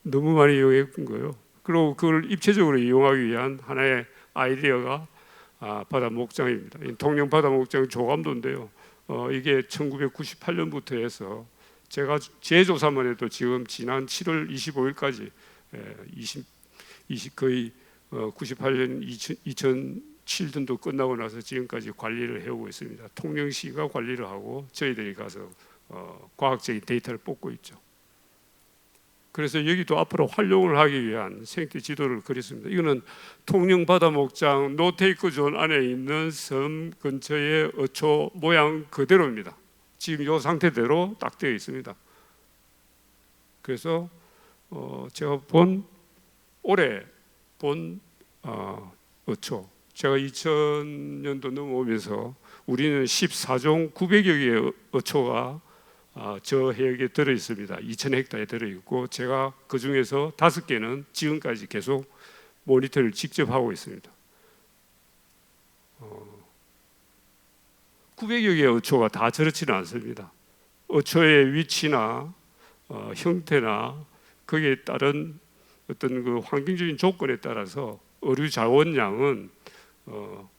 너무 많이 이용한 거예요. 그리고 그걸 입체적으로 이용하기 위한 하나의 아이디어가 바다 목장입니다. 통영 바다 목장 조감도인데요. 이게 1998년부터 해서 제가 제 조사만 해도 지금 지난 7월 25일까지 거의 98년 2007년도 끝나고 나서 지금까지 관리를 해오고 있습니다. 통영시가 관리를 하고 저희들이 가서 과학적인 데이터를 뽑고 있죠. 그래서 여기도 앞으로 활용을 하기 위한 생태 지도를 그렸습니다. 이거는 통영 바다 목장 노테이크 존 안에 있는 섬 근처의 어초 모양 그대로입니다. 지금 이 상태대로 딱 되어 있습니다. 그래서 제가 올해 본 어초, 제가 2000년도 넘어오면서 우리는 14종 900여 개의 어초가 저 해역에 들어 있습니다. 2,000헥타에 들어 있고 제가 그 중에서 5개는 지금까지 계속 모니터를 직접 하고 있습니다. 900여 개의 어초가 다 저렇지는 않습니다. 어초의 위치나 형태나 거기에 따른 어떤 그 환경적인 조건에 따라서 어류 자원량은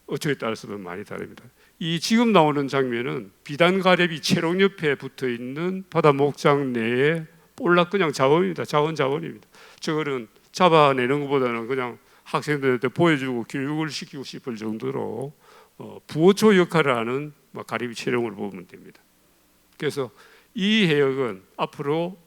어초에 따라서도 많이 다릅니다. 이 지금 나오는 장면은 비단가래비 채록 옆에 붙어 있는 바다 목장 내에 볼락 그냥 자원입니다. 자원입니다. 저거는 잡아내는 것보다는 그냥 학생들한테 보여주고 교육을 시키고 싶을 정도로 부어초 역할을 하는 가래비 채록을 보면 됩니다. 그래서 이 해역은 앞으로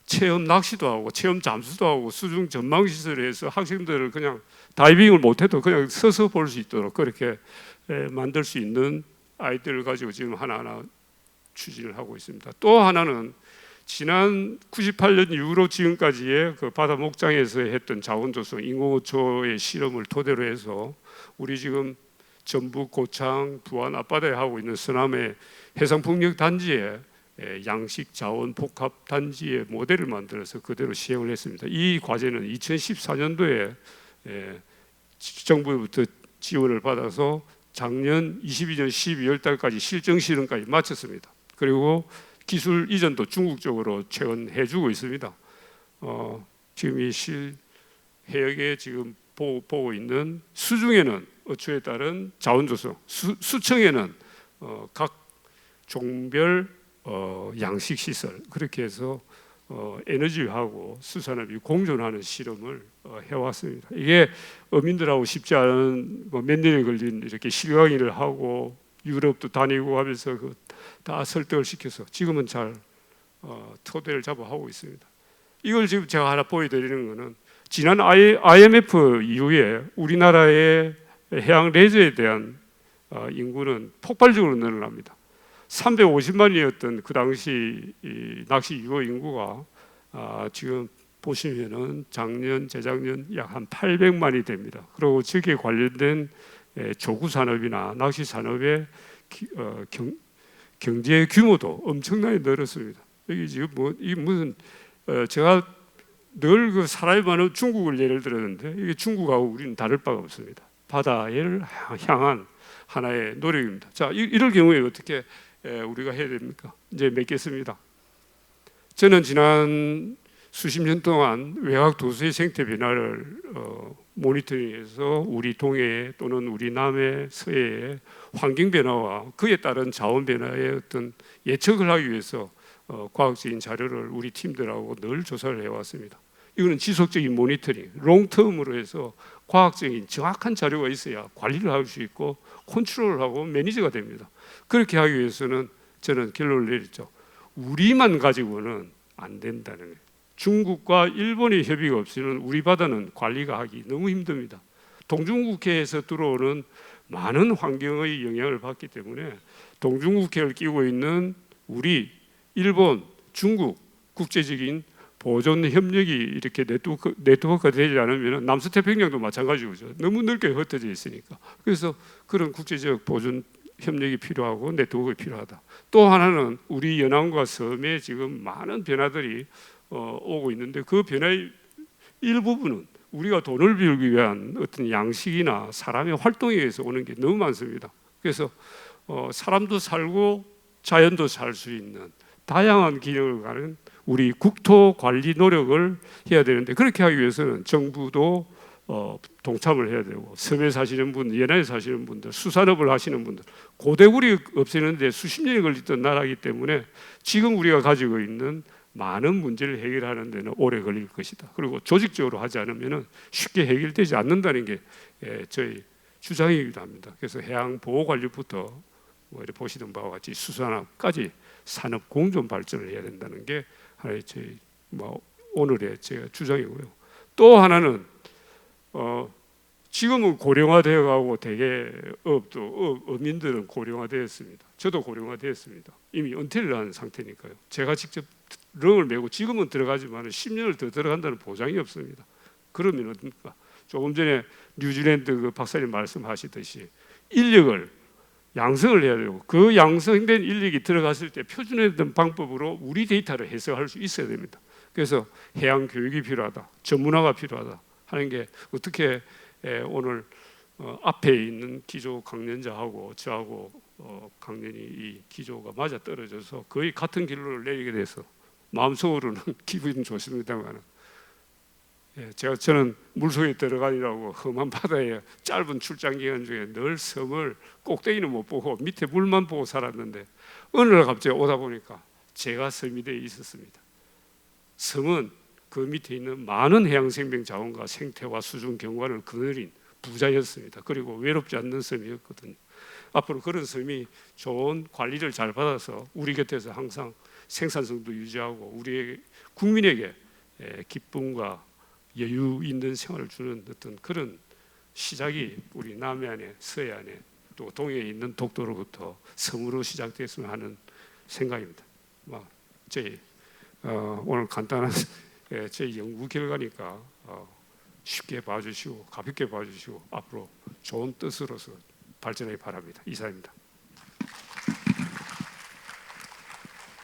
체험 낚시도 하고 체험 잠수도 하고 수중 전망 시설을 해서 학생들을 그냥 다이빙을 못해도 그냥 서서 볼 수 있도록 그렇게 만들 수 있는 아이디어를 가지고 지금 하나하나 추진을 하고 있습니다. 또 하나는 지난 98년 이후로 지금까지의 그 바다 목장에서 했던 자원조성 인공어초의 실험을 토대로 해서 우리 지금 전북 고창 부안 앞바다에 하고 있는 서남의 해상풍력단지에 양식 자원 복합 단지의 모델을 만들어서 그대로 시행을 했습니다. 이 과제는 2014년도에 정부로부터 지원을 받아서 작년 22년 12월 달까지 실정 실험까지 마쳤습니다. 그리고 기술 이전도 중국 쪽으로 최근 해주고 있습니다. 지금 이 해역에 지금 보고 있는 수중에는 어초에 따른 자원조성, 수청에는 각 종별 양식 시설 그렇게 해서 에너지하고 수산업이 공존하는 실험을 해왔습니다. 이게 어민들하고 쉽지 않은 몇 년이 걸린 이렇게 실강의를 하고 유럽도 다니고 하면서 다 설득을 시켜서 지금은 잘 토대를 잡아 하고 있습니다. 이걸 지금 제가 하나 보여드리는 것은 지난 IMF 이후에 우리나라의 해양 레저에 대한 인구는 폭발적으로 늘어납니다. 350만이었던 그 당시 낚시 유호 인구가 지금 보시면은 작년, 재작년 약 한 800만이 됩니다. 그리고 저기에 관련된 조구 산업이나 낚시 산업의 경제 규모도 엄청나게 늘었습니다. 여기 지금 이 무슨 제가 늘 그 사람이 많은 중국을 예를 들었는데 이게 중국하고 우리는 다를 바가 없습니다. 바다를 향한 하나의 노력입니다. 자, 이럴 경우에 어떻게 우리가 해야 됩니까? 이제 맺겠습니다. 저는 지난 수십 년 동안 외곽 도시의 생태 변화를 모니터링해서 우리 동해 또는 우리 남해, 서해의 환경 변화와 그에 따른 자원 변화의 어떤 예측을 하기 위해서 과학적인 자료를 우리 팀들하고 늘 조사를 해왔습니다. 이거는 지속적인 모니터링, 롱텀으로 해서 과학적인 정확한 자료가 있어야 관리를 할 수 있고 컨트롤하고 매니저가 됩니다. 그렇게 하기 위해서는 저는 결론을 내렸죠. 우리만 가지고는 안 된다는 거예요. 중국과 일본의 협의가 없이는 우리 바다는 관리가 하기 너무 힘듭니다. 동중국해에서 들어오는 많은 환경의 영향을 받기 때문에 동중국해를 끼고 있는 우리, 일본, 중국 국제적인 보존 협력이 이렇게 네트워크가 되지 않으면 남서태평양도 마찬가지고 너무 넓게 흩어져 있으니까. 그래서 그런 국제적 보존 협력이 필요하고 네트워크가 필요하다. 또 하나는 우리 연안과 섬에 지금 많은 변화들이 오고 있는데 그 변화의 일부분은 우리가 돈을 벌기 위한 어떤 양식이나 사람의 활동에 의해서 오는 게 너무 많습니다. 그래서 사람도 살고 자연도 살 수 있는 다양한 기능을 가는 우리 국토 관리 노력을 해야 되는데, 그렇게 하기 위해서는 정부도 동참을 해야 되고, 섬에 사시는 분, 연안에 사시는 분들, 수산업을 하시는 분들, 고대구리 없애는데 수십 년이 걸리던 나라이기 때문에 지금 우리가 가지고 있는 많은 문제를 해결하는 데는 오래 걸릴 것이다. 그리고 조직적으로 하지 않으면 쉽게 해결되지 않는다는 게 저희 주장이기도 합니다. 그래서 해양보호관리부터 이렇게 보시는 바와 같이 수산업까지 산업 공존 발전을 해야 된다는 게 하나의 저희 오늘의 제 주장이고요. 또 하나는 지금은 고령화되어 가고 되게 어민들은 고령화되었습니다. 저도 고령화되었습니다. 이미 은퇴를 한 상태니까요. 제가 직접 렁을 메고 지금은 들어가지만 10년을 더 들어간다는 보장이 없습니다. 그러면 어떻습니까? 조금 전에 뉴질랜드 그 박사님 말씀하시듯이 인력을 양성을 해야 되고, 그 양성된 인력이 들어갔을 때 표준화된 방법으로 우리 데이터를 해석할 수 있어야 됩니다. 그래서 해양 교육이 필요하다, 전문화가 필요하다 하는 게 어떻게 오늘 앞에 있는 기조 강연자하고 저하고 강연이 이 기조가 맞아 떨어져서 거의 같은 길로를 내리게 돼서 마음속으로는 기분이 좋습니다만, 저는 물속에 들어가니라고 험한 바다에 짧은 출장 기간 중에 늘 섬을 꼭대기는 못 보고 밑에 물만 보고 살았는데, 어느 날 갑자기 오다 보니까 제가 섬이 되어 있었습니다. 섬은 그 밑에 있는 많은 해양 생명 자원과 생태와 수중 경관을 거느린 부자였습니다. 그리고 외롭지 않는 섬이었거든요. 앞으로 그런 섬이 좋은 관리를 잘 받아서 우리 곁에서 항상 생산성도 유지하고 우리의 국민에게 기쁨과 여유 있는 생활을 주는 어떤 그런 시작이 우리 남해안에, 서해안에, 또 동해에 있는 독도로부터 섬으로 시작됐으면 하는 생각입니다. 저희 오늘 간단한 제 연구 결과니까 쉽게 봐주시고 가볍게 봐주시고 앞으로 좋은 뜻으로서 발전하기 바랍니다. 이상입니다.